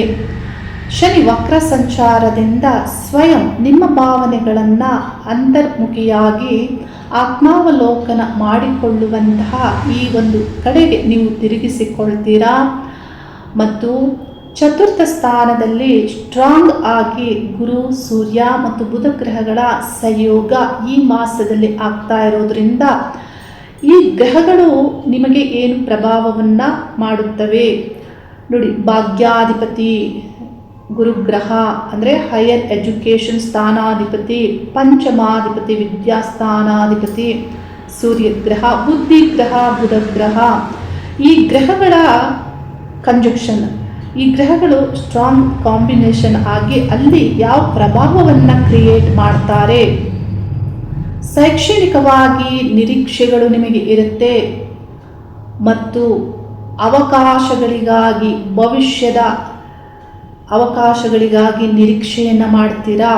ಶನಿ ವಕ್ರ ಸಂಚಾರದಿಂದ ಸ್ವಯಂ ನಿಮ್ಮ ಭಾವನೆಗಳನ್ನು ಅಂತರ್ಮುಖಿಯಾಗಿ ಆತ್ಮಾವಲೋಕನ ಮಾಡಿಕೊಳ್ಳುವಂತಹ ಈ ಒಂದು ಕಡೆಗೆ ನೀವು ತಿರುಗಿಸಿಕೊಳ್ತೀರಾ. ಮತ್ತು 4ಥ ಸ್ಥಾನದಲ್ಲಿ ಸ್ಟ್ರಾಂಗ್ ಆಗಿ ಗುರು, ಸೂರ್ಯ ಮತ್ತು ಬುಧ ಗ್ರಹಗಳ ಸಂಯೋಗ ಈ ಮಾಸದಲ್ಲಿ ಆಗ್ತಾ ಇರೋದ್ರಿಂದ ಈ ಗ್ರಹಗಳು ನಿಮಗೆ ಏನು ಪ್ರಭಾವವನ್ನು ಮಾಡುತ್ತವೆ ನೋಡಿ. ಭಾಗ್ಯಾಧಿಪತಿ ಗುರುಗ್ರಹ ಅಂದರೆ ಹೈಯರ್ ಎಜುಕೇಷನ್ ಸ್ಥಾನಾಧಿಪತಿ, ಪಂಚಮಾಧಿಪತಿ ವಿದ್ಯಾಸ್ಥಾನಾಧಿಪತಿ ಸೂರ್ಯಗ್ರಹ, ಬುದ್ಧಿಗ್ರಹ ಬುಧಗ್ರಹ. ಈ ಗ್ರಹಗಳ ಕಂಜಕ್ಷನ್, ಈ ಗ್ರಹಗಳು ಸ್ಟ್ರಾಂಗ್ ಕಾಂಬಿನೇಷನ್ ಆಗಿ ಅಲ್ಲಿ ಯಾವ ಪ್ರಭಾವವನ್ನು ಕ್ರಿಯೇಟ್ ಮಾಡ್ತಾರೆ. ಶೈಕ್ಷಣಿಕವಾಗಿ ನಿರೀಕ್ಷೆಗಳು ನಿಮಗೆ ಇರುತ್ತೆ ಮತ್ತು ಅವಕಾಶಗಳಿಗಾಗಿ, ಭವಿಷ್ಯದ ಅವಕಾಶಗಳಿಗಾಗಿ ನಿರೀಕ್ಷೆಯನ್ನು ಮಾಡ್ತೀರಾ.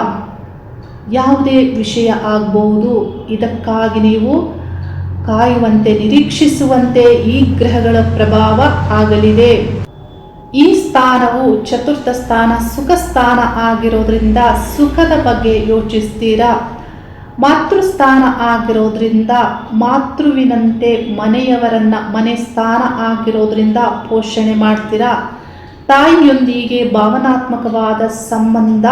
ಯಾವುದೇ ವಿಷಯ ಆಗ್ಬೋದು, ಇದಕ್ಕಾಗಿ ನೀವು ಕಾಯುವಂತೆ, ನಿರೀಕ್ಷಿಸುವಂತೆ ಈ ಗ್ರಹಗಳ ಪ್ರಭಾವ ಆಗಲಿದೆ. ಈ ಸ್ಥಾನವು 4ಥ ಸ್ಥಾನ ಸುಖ ಸ್ಥಾನ ಆಗಿರೋದ್ರಿಂದ ಸುಖದ ಬಗ್ಗೆ ಯೋಚಿಸ್ತೀರಾ. ಮಾತೃಸ್ಥಾನ ಆಗಿರೋದ್ರಿಂದ ಮಾತೃವಿನಂತೆ ಮನೆಯವರನ್ನ, ಮನೆ ಸ್ಥಾನ ಆಗಿರೋದ್ರಿಂದ ಪೋಷಣೆ ಮಾಡ್ತೀರಾ. ತಾಯಿಯೊಂದಿಗೆ ಭಾವನಾತ್ಮಕವಾದ ಸಂಬಂಧ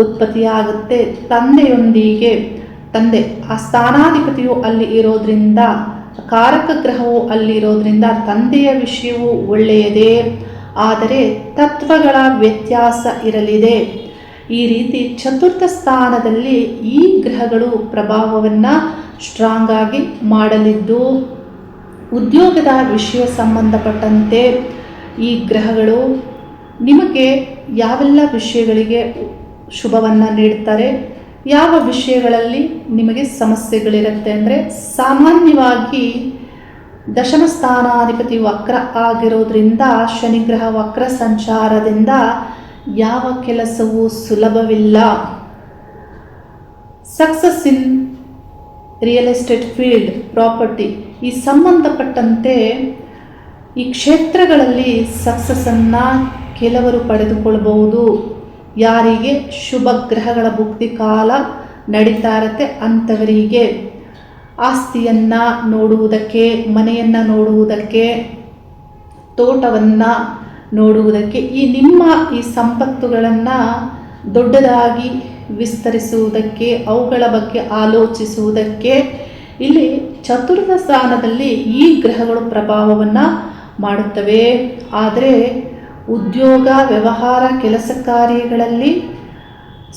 ಉತ್ಪತ್ತಿಯಾಗುತ್ತೆ. ತಂದೆಯೊಂದಿಗೆ, ತಂದೆ ಆ ಸ್ಥಾನಾಧಿಪತಿಯು ಅಲ್ಲಿ ಇರೋದ್ರಿಂದ, ಕಾರಕ ಗ್ರಹವು ಅಲ್ಲಿರೋದ್ರಿಂದ ತಂದೆಯ ವಿಷಯವು ಒಳ್ಳೆಯದೇ, ಆದರೆ ತತ್ವಗಳ ವ್ಯತ್ಯಾಸ ಇರಲಿದೆ. ಈ ರೀತಿ 4ಥ ಸ್ಥಾನದಲ್ಲಿ ಈ ಗ್ರಹಗಳು ಪ್ರಭಾವವನ್ನು ಸ್ಟ್ರಾಂಗ್ ಆಗಿ ಮಾಡಲಿದ್ದು, ಉದ್ಯೋಗದ ವಿಷಯ ಸಂಬಂಧಪಟ್ಟಂತೆ ಈ ಗ್ರಹಗಳು ನಿಮಗೆ ಯಾವೆಲ್ಲ ವಿಷಯಗಳಿಗೆ ಶುಭವನ್ನು ನೀಡ್ತಾರೆ, ಯಾವ ವಿಷಯಗಳಲ್ಲಿ ನಿಮಗೆ ಸಮಸ್ಯೆಗಳಿರುತ್ತೆ ಅಂದರೆ, ಸಾಮಾನ್ಯವಾಗಿ ದಶಮ ಸ್ಥಾನಾಧಿಪತಿ ವಕ್ರ ಆಗಿರೋದ್ರಿಂದ ಶನಿಗ್ರಹ ವಕ್ರ ಸಂಚಾರದಿಂದ ಯಾವ ಕೆಲಸವೂ ಸುಲಭವಿಲ್ಲ. Success in real estate field, property ಈ ಸಂಬಂಧಪಟ್ಟಂತೆ ಈ ಕ್ಷೇತ್ರಗಳಲ್ಲಿ ಸಕ್ಸಸ್ಸನ್ನು ಕೆಲವರು ಪಡೆದುಕೊಳ್ಳಬಹುದು. ಯಾರಿಗೆ ಶುಭ ಗ್ರಹಗಳ ಭುಕ್ತಿ ಕಾಲ ನಡೀತಾ ಇರುತ್ತೆ ಅಂಥವರಿಗೆ ಆಸ್ತಿಯನ್ನು ನೋಡುವುದಕ್ಕೆ, ಮನೆಯನ್ನು ನೋಡುವುದಕ್ಕೆ, ತೋಟವನ್ನು ನೋಡುವುದಕ್ಕೆ, ಈ ನಿಮ್ಮ ಈ ಸಂಪತ್ತುಗಳನ್ನು ದೊಡ್ಡದಾಗಿ ವಿಸ್ತರಿಸುವುದಕ್ಕೆ, ಅವುಗಳ ಬಗ್ಗೆ ಆಲೋಚಿಸುವುದಕ್ಕೆ ಇಲ್ಲಿ 4ಥ ಸ್ಥಾನದಲ್ಲಿ ಈ ಗ್ರಹಗಳು ಪ್ರಭಾವವನ್ನು ಮಾಡುತ್ತವೆ. ಆದರೆ ಉದ್ಯೋಗ, ವ್ಯವಹಾರ, ಕೆಲಸ ಕಾರ್ಯಗಳಲ್ಲಿ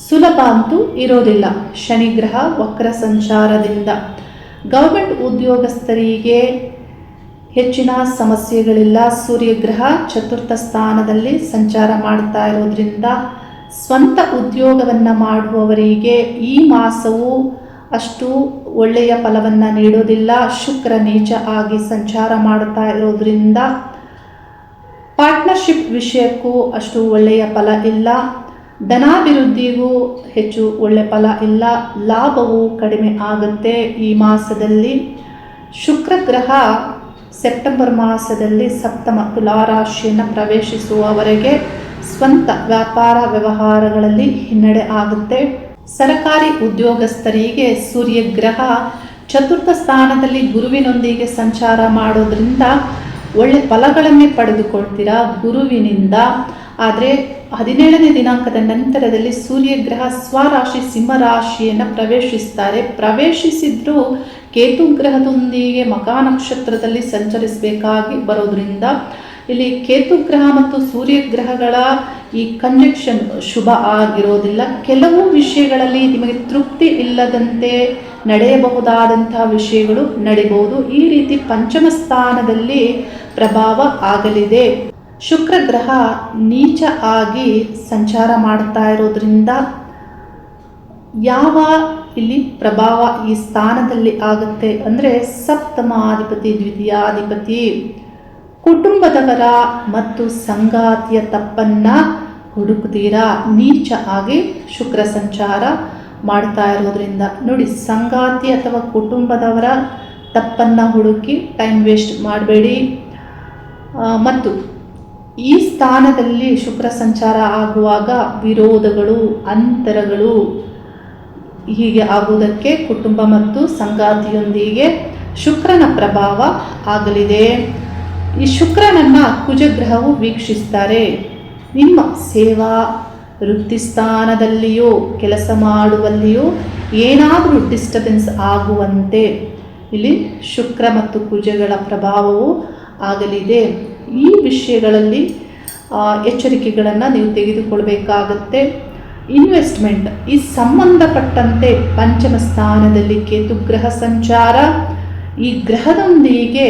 ಸುಲಭ ಅಂತೂ ಇರೋದಿಲ್ಲ ಶನಿಗ್ರಹ ವಕ್ರ ಸಂಚಾರದಿಂದ. ಗೌರ್ಮೆಂಟ್ ಉದ್ಯೋಗಸ್ಥರಿಗೆ ಹೆಚ್ಚಿನ ಸಮಸ್ಯೆಗಳಿಲ್ಲ. ಸೂರ್ಯಗ್ರಹ 4ಥ ಸ್ಥಾನದಲ್ಲಿ ಸಂಚಾರ ಮಾಡ್ತಾ ಇರೋದ್ರಿಂದ ಸ್ವಂತ ಉದ್ಯೋಗವನ್ನು ಮಾಡುವವರಿಗೆ ಈ ಮಾಸವು ಅಷ್ಟು ಒಳ್ಳೆಯ ಫಲವನ್ನು ನೀಡೋದಿಲ್ಲ. ಶುಕ್ರ ನೀಚ ಆಗಿ ಸಂಚಾರ ಮಾಡ್ತಾ ಇರೋದ್ರಿಂದ ಪಾರ್ಟ್ನರ್ಶಿಪ್ ವಿಷಯಕ್ಕೂ ಅಷ್ಟು ಒಳ್ಳೆಯ ಫಲ ಇಲ್ಲ. ಧನಾಭಿವೃದ್ಧಿಗೂ ಹೆಚ್ಚು ಒಳ್ಳೆಯ ಫಲ ಇಲ್ಲ. ಲಾಭವು ಕಡಿಮೆ ಆಗುತ್ತೆ ಈ ಮಾಸದಲ್ಲಿ. ಶುಕ್ರ ಗ್ರಹ ಸೆಪ್ಟೆಂಬರ್ ಮಾಸದಲ್ಲಿ ಸಪ್ತಮ ತುಲಾರಾಶಿಯನ್ನು ಪ್ರವೇಶಿಸುವವರೆಗೆ ಸ್ವಂತ ವ್ಯಾಪಾರ ವ್ಯವಹಾರಗಳಲ್ಲಿ ಹಿನ್ನಡೆ ಆಗುತ್ತೆ. ಸರ್ಕಾರಿ ಉದ್ಯೋಗಸ್ಥರಿಗೆ ಸೂರ್ಯಗ್ರಹ 4ಥ ಸ್ಥಾನದಲ್ಲಿ ಗುರುವಿನೊಂದಿಗೆ ಸಂಚಾರ ಮಾಡೋದ್ರಿಂದ ಒಳ್ಳೆ ಫಲಗಳನ್ನೇ ಪಡೆದುಕೊಳ್ತೀರಾ ಗುರುವಿನಿಂದ. ಆದರೆ 17ನೇ ದಿನಾಂಕದ ನಂತರದಲ್ಲಿ ಸೂರ್ಯಗ್ರಹ ಸ್ವರಾಶಿ ಸಿಂಹರಾಶಿಯನ್ನು ಪ್ರವೇಶಿಸಿದ್ರೂ ಕೇತು ಗ್ರಹದೊಂದಿಗೆ ಮಕಾ ನಕ್ಷತ್ರದಲ್ಲಿ ಸಂಚರಿಸಬೇಕಾಗಿ ಬರೋದ್ರಿಂದ ಇಲ್ಲಿ ಕೇತು ಗ್ರಹ ಮತ್ತು ಸೂರ್ಯಗ್ರಹಗಳ ಈ ಕಂಜಕ್ಷನ್ ಶುಭ ಆಗಿರೋದಿಲ್ಲ. ಕೆಲವು ವಿಷಯಗಳಲ್ಲಿ ನಿಮಗೆ ತೃಪ್ತಿ ಇಲ್ಲದಂತೆ ನಡೆಯಬಹುದಾದಂತಹ ವಿಷಯಗಳು ನಡೆಯಬಹುದು. ಈ ರೀತಿ ಪಂಚಮ ಸ್ಥಾನದಲ್ಲಿ ಪ್ರಭಾವ ಆಗಲಿದೆ. ಶುಕ್ರ ಗ್ರಹ ನೀಚ ಆಗಿ ಸಂಚಾರ ಮಾಡ್ತಾ ಇರೋದ್ರಿಂದ ಯಾವ ಇಲ್ಲಿ ಪ್ರಭಾವ ಈ ಸ್ಥಾನದಲ್ಲಿ ಆಗುತ್ತೆ ಅಂದರೆ ಸಪ್ತಮಾಧಿಪತಿ ದ್ವಿತೀಯಾಧಿಪತಿ ಕುಟುಂಬದವರ ಮತ್ತು ಸಂಗಾತಿಯ ತಪ್ಪನ್ನ ಹುಡುಕ್ತೀರಾ. ನೀಚ ಆಗಿ ಶುಕ್ರ ಸಂಚಾರ ಮಾಡ್ತಾ ಇರೋದ್ರಿಂದ ನೋಡಿ, ಸಂಗಾತಿ ಅಥವಾ ಕುಟುಂಬದವರ ತಪ್ಪನ್ನ ಹುಡುಕಿ ಟೈಮ್ ವೇಸ್ಟ್ ಮಾಡಬೇಡಿ. ಮತ್ತು ಈ ಸ್ಥಾನದಲ್ಲಿ ಶುಕ್ರ ಸಂಚಾರ ಆಗುವಾಗ ವಿರೋಧಗಳು, ಅಂತರಗಳು ಹೀಗೆ ಆಗುವುದಕ್ಕೆ ಕುಟುಂಬ ಮತ್ತು ಸಂಗಾತಿಯೊಂದಿಗೆ ಶುಕ್ರನ ಪ್ರಭಾವ ಆಗಲಿದೆ. ಈ ಶುಕ್ರನನ್ನು ಕುಜಗ್ರಹವು ವೀಕ್ಷಿಸ್ತಾರೆ. ನಿಮ್ಮ ಸೇವಾ ವೃತ್ತಿ ಸ್ಥಾನದಲ್ಲಿಯೂ ಕೆಲಸ ಮಾಡುವಲ್ಲಿಯೂ ಏನಾದರೂ ಡಿಸ್ಟರ್ಬೆನ್ಸ್ ಆಗುವಂತೆ ಇಲ್ಲಿ ಶುಕ್ರ ಮತ್ತು ಕುಜಗಳ ಪ್ರಭಾವವು ಆಗಲಿದೆ. ಈ ವಿಷಯಗಳಲ್ಲಿ ಎಚ್ಚರಿಕೆಗಳನ್ನು ನೀವು ತೆಗೆದುಕೊಳ್ಬೇಕಾಗತ್ತೆ. ಇನ್ವೆಸ್ಟ್ಮೆಂಟ್ ಈ ಸಂಬಂಧಪಟ್ಟಂತೆ ಪಂಚಮ ಸ್ಥಾನದಲ್ಲಿ ಕೇತು ಗ್ರಹ ಸಂಚಾರ, ಈ ಗ್ರಹದೊಂದಿಗೆ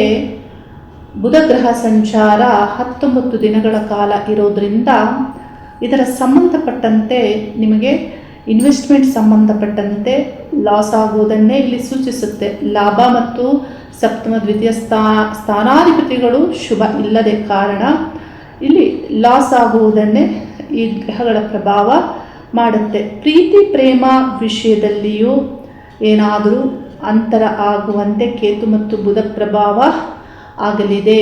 ಬುಧ ಗ್ರಹ ಸಂಚಾರ 19 ದಿನಗಳ ಕಾಲ ಇರೋದ್ರಿಂದ ಇದರ ಸಂಬಂಧಪಟ್ಟಂತೆ ನಿಮಗೆ ಇನ್ವೆಸ್ಟ್ಮೆಂಟ್ ಸಂಬಂಧಪಟ್ಟಂತೆ ಲಾಸ್ ಆಗುವುದನ್ನೇ ಇಲ್ಲಿ ಸೂಚಿಸುತ್ತೆ. ಲಾಭ ಮತ್ತು ಸಪ್ತಮ ದ್ವಿತೀಯ ಸ್ಥಾನಾಧಿಪತಿಗಳು ಶುಭ ಇಲ್ಲದೆ ಕಾರಣ ಇಲ್ಲಿ ಲಾಸ್ ಆಗುವುದನ್ನೇ ಈ ಗ್ರಹಗಳ ಪ್ರಭಾವ ಮಾಡುತ್ತೆ. ಪ್ರೀತಿ ಪ್ರೇಮ ವಿಷಯದಲ್ಲಿಯೂ ಏನಾದರೂ ಅಂತರ ಆಗುವಂತೆ ಕೇತು ಮತ್ತು ಬುಧ ಪ್ರಭಾವ ಆಗಲಿದೆ.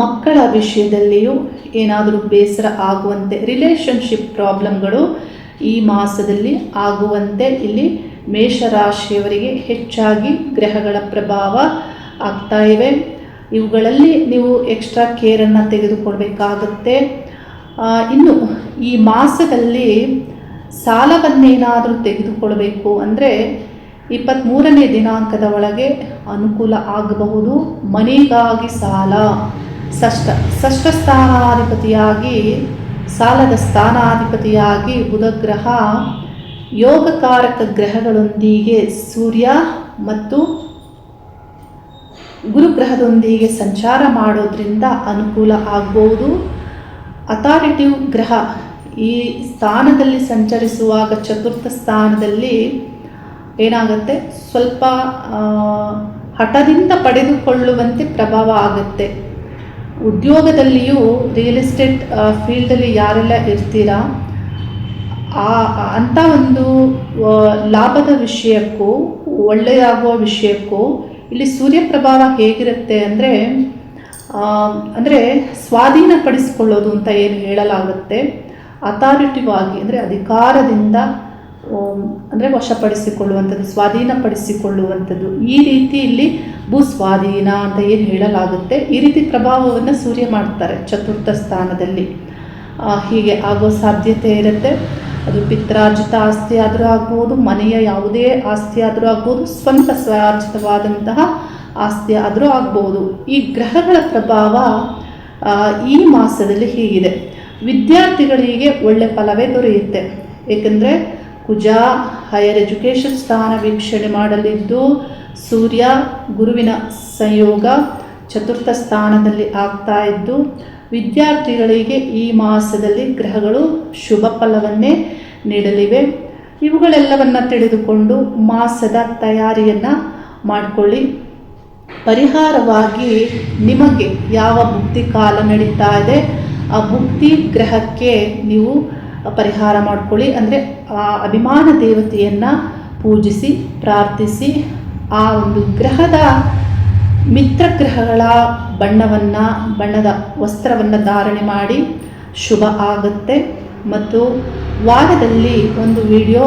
ಮಕ್ಕಳ ವಿಷಯದಲ್ಲಿಯೂ ಏನಾದರೂ ಬೇಸರ ಆಗುವಂತೆ, ರಿಲೇಷನ್ಶಿಪ್ ಪ್ರಾಬ್ಲಮ್ಗಳು ಈ ಮಾಸದಲ್ಲಿ ಆಗುವಂತೆ ಇಲ್ಲಿ ಮೇಷರಾಶಿಯವರಿಗೆ ಹೆಚ್ಚಾಗಿ ಗ್ರಹಗಳ ಪ್ರಭಾವ ಆಗ್ತಾ ಇವೆ. ಇವುಗಳಲ್ಲಿ ನೀವು ಎಕ್ಸ್ಟ್ರಾ ಕೇರನ್ನು ತೆಗೆದುಕೊಳ್ಬೇಕಾಗತ್ತೆ. ಇನ್ನು ಈ ಮಾಸದಲ್ಲಿ ಸಾಲವನ್ನೇನಾದರೂ ತೆಗೆದುಕೊಳ್ಬೇಕು ಅಂದರೆ 23ನೇ ದಿನಾಂಕದ ಒಳಗೆ ಅನುಕೂಲ ಆಗಬಹುದು. ಮನೆಗಾಗಿ ಸಾಲ, ಷಷ್ಠ ಸ್ಥಾನಾಧಿಪತಿಯಾಗಿ ಸಾಲದ ಸ್ಥಾನಾಧಿಪತಿಯಾಗಿ ಬುಧ ಗ್ರಹ ಯೋಗಕಾರಕ ಗ್ರಹಗಳೊಂದಿಗೆ ಸೂರ್ಯ ಮತ್ತು ಗುರುಗ್ರಹದೊಂದಿಗೆ ಸಂಚಾರ ಮಾಡೋದ್ರಿಂದ ಅನುಕೂಲ ಆಗಬಹುದು. ಅಥಾರಿಟಿವ್ ಗ್ರಹ ಈ ಸ್ಥಾನದಲ್ಲಿ ಸಂಚರಿಸುವಾಗ ಚತುರ್ಥ ಸ್ಥಾನದಲ್ಲಿ ಏನಾಗುತ್ತೆ, ಸ್ವಲ್ಪ ಹಠದಿಂದ ಪಡೆದುಕೊಳ್ಳುವಂತೆ ಪ್ರಭಾವ ಆಗುತ್ತೆ. ಉದ್ಯೋಗದಲ್ಲಿಯೂ ರಿಯಲ್ ಎಸ್ಟೇಟ್ ಫೀಲ್ಡಲ್ಲಿ ಯಾರೆಲ್ಲ ಇರ್ತೀರಾ ಅಂಥ ಒಂದು ಲಾಭದ ವಿಷಯಕ್ಕೂ ಒಳ್ಳೆಯದಾಗುವ ವಿಷಯಕ್ಕೂ ಇಲ್ಲಿ ಸೂರ್ಯ ಪ್ರಭಾವ ಹೇಗಿರುತ್ತೆ ಅಂದರೆ ಸ್ವಾಧೀನಪಡಿಸಿಕೊಳ್ಳೋದು ಅಂತ ಏನು ಹೇಳಲಾಗುತ್ತೆ. ಅಥಾರಿಟಿವ್ ಆಗಿ ಅಂದರೆ ಅಧಿಕಾರದಿಂದ ಅಂದರೆ ವಶಪಡಿಸಿಕೊಳ್ಳುವಂಥದ್ದು, ಸ್ವಾಧೀನಪಡಿಸಿಕೊಳ್ಳುವಂಥದ್ದು, ಈ ರೀತಿ ಇಲ್ಲಿ ಭೂಸ್ವಾಧೀನ ಅಂತ ಏನು ಹೇಳಲಾಗುತ್ತೆ. ಈ ರೀತಿ ಪ್ರಭಾವವನ್ನು ಸೂರ್ಯ ಮಾಡ್ತಾರೆ ಚತುರ್ಥ ಸ್ಥಾನದಲ್ಲಿ. ಹೀಗೆ ಆಗೋ ಸಾಧ್ಯತೆ ಇರುತ್ತೆ. ಅದು ಪಿತ್ರಾರ್ಜಿತ ಆಸ್ತಿ ಆದರೂ ಆಗ್ಬೋದು, ಮನೆಯ ಯಾವುದೇ ಆಸ್ತಿ ಆದರೂ ಆಗ್ಬೋದು, ಸ್ವಂತ ಸ್ವರ್ಜಿತವಾದಂತಹ ಆಸ್ತಿ ಆದರೂ ಆಗ್ಬೋದು. ಈ ಗ್ರಹಗಳ ಪ್ರಭಾವ ಈ ಮಾಸದಲ್ಲಿ ಹೀಗಿದೆ. ವಿದ್ಯಾರ್ಥಿಗಳಿಗೆ ಒಳ್ಳೆ ಫಲವೇ ದೊರೆಯುತ್ತೆ. ಏಕೆಂದರೆ ಕುಜ ಹೈಯರ್ ಎಜುಕೇಷನ್ ಸ್ಥಾನ ವೀಕ್ಷಣೆ ಮಾಡಲಿದ್ದು, ಸೂರ್ಯ ಗುರುವಿನ ಸಂಯೋಗ ಚತುರ್ಥ ಸ್ಥಾನದಲ್ಲಿ ಆಗ್ತಾ ಇದ್ದು, ವಿದ್ಯಾರ್ಥಿಗಳಿಗೆ ಈ ಮಾಸದಲ್ಲಿ ಗ್ರಹಗಳು ಶುಭ ಫಲವನ್ನೇ ನೀಡಲಿವೆ. ಇವುಗಳೆಲ್ಲವನ್ನು ತಿಳಿದುಕೊಂಡು ಮಾಸದ ತಯಾರಿಯನ್ನು ಮಾಡಿಕೊಳ್ಳಿ. ಪರಿಹಾರವಾಗಿ ನಿಮಗೆ ಯಾವ ಭುಕ್ತಿ ಕಾಲ ನಡೀತಾ ಇದೆ ಆ ಭುಕ್ತಿ ಗ್ರಹಕ್ಕೆ ನೀವು ಪರಿಹಾರ ಮಾಡ್ಕೊಳ್ಳಿ. ಅಂದರೆ ಆ ಅಭಿಮಾನ ದೇವತೆಯನ್ನು ಪೂಜಿಸಿ ಪ್ರಾರ್ಥಿಸಿ ಆ ಒಂದು ಗ್ರಹದ ಮಿತ್ರ ಗ್ರಹಗಳ ಬಣ್ಣದ ವಸ್ತ್ರವನ್ನು ಧಾರಣೆ ಮಾಡಿ ಶುಭ ಆಗುತ್ತೆ. ಮತ್ತು ವಾರದಲ್ಲಿ ಒಂದು ವಿಡಿಯೋ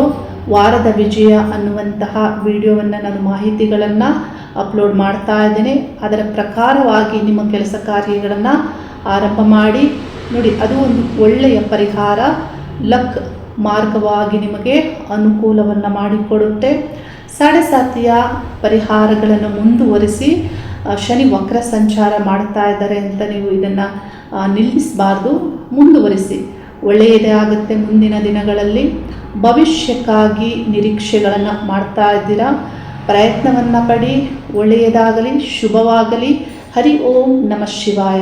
ವಾರದ ವಿಜಯ ಅನ್ನುವಂತಹ ವಿಡಿಯೋವನ್ನು ನಾನು ಮಾಹಿತಿಗಳನ್ನು ಅಪ್ಲೋಡ್ ಮಾಡ್ತಾ ಇದ್ದೇನೆ. ಅದರ ಪ್ರಕಾರವಾಗಿ ನಿಮ್ಮ ಕೆಲಸ ಕಾರ್ಯಗಳನ್ನು ಆರಂಭ ಮಾಡಿ ನೋಡಿ, ಅದು ಒಂದು ಒಳ್ಳೆಯ ಪರಿಹಾರ. ಲಕ್ ಮಾರ್ಗವಾಗಿ ನಿಮಗೆ ಅನುಕೂಲವನ್ನು ಮಾಡಿಕೊಡುತ್ತೆ. ಸಾಡೆ ಸಾತಿಯ ಪರಿಹಾರಗಳನ್ನು ಮುಂದುವರಿಸಿ. ಶನಿ ವಕ್ರ ಸಂಚಾರ ಮಾಡ್ತಾ ಇದ್ದಾರೆ ಅಂತ ನೀವು ಇದನ್ನು ನಿಲ್ಲಿಸಬಾರ್ದು, ಮುಂದುವರಿಸಿ. ಒಳ್ಳೆಯದೇ ಆಗುತ್ತೆ. ಮುಂದಿನ ದಿನಗಳಲ್ಲಿ ಭವಿಷ್ಯಕ್ಕಾಗಿ ನಿರೀಕ್ಷೆಗಳನ್ನು ಮಾಡ್ತಾ ಇದ್ದೀರಾ. ಪ್ರಯತ್ನವನ್ನು ಪಡಿ. ಒಳ್ಳೆಯದಾಗಲಿ, ಶುಭವಾಗಲಿ. ಹರಿ ಓಂ ನಮಃ ಶಿವಾಯ.